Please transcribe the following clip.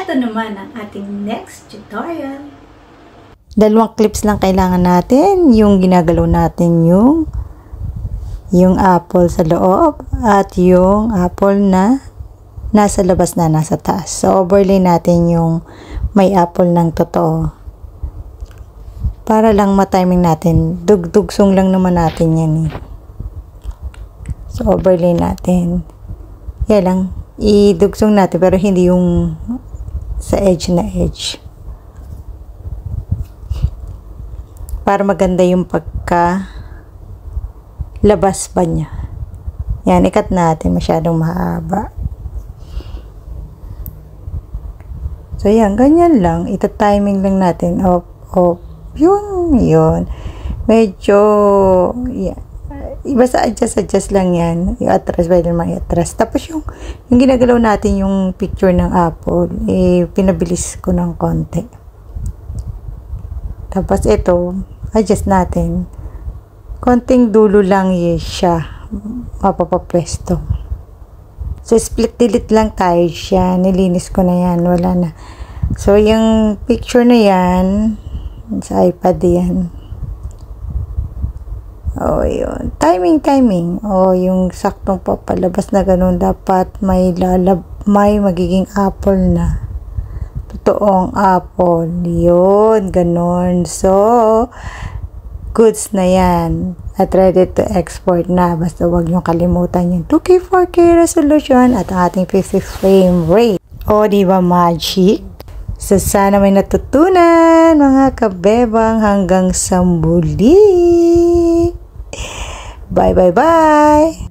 Ito naman ang ating next tutorial. Dalawang clips lang kailangan natin. Yung ginagalaw natin yung apple sa loob at yung apple na nasa labas na nasa taas. So, overlay natin yung may apple ng totoo. Para lang ma-timing natin. Dugdugsong lang naman natin yan eh. So, overlay natin. Yan lang. Idugsong natin pero hindi yung sa edge na edge. Para maganda yung pagka labas pa niya. Yan, ikat natin. Masyadong mahaba. So, yan. Ganyan lang. Ita-timing lang natin. Off. Yun. Medyo, yan. Basta adjust lang yan. Yung atras, pwede naman i-atras. Tapos yung ginagalaw natin yung picture ng apple, pinabilis ko ng konti. Tapos ito, adjust natin. Konting dulo lang siya. Mapapapwesto. So, split delete lang tayo siya. Nilinis ko na yan. Wala na. So, yung picture na yan, sa iPad yan. Oh, yun. Timing. Oh, yung saktong papalabas na ganun. Dapat may magiging apple na. Totoong apple. Yun, ganun. So, goods na yan. At ready to export na. Basta huwag nyo kalimutan yung 2K, 4K resolution at ang ating 50 frame rate. O, diba magic? So, sana may natutunan mga kabebang hanggang sa muli. Bye.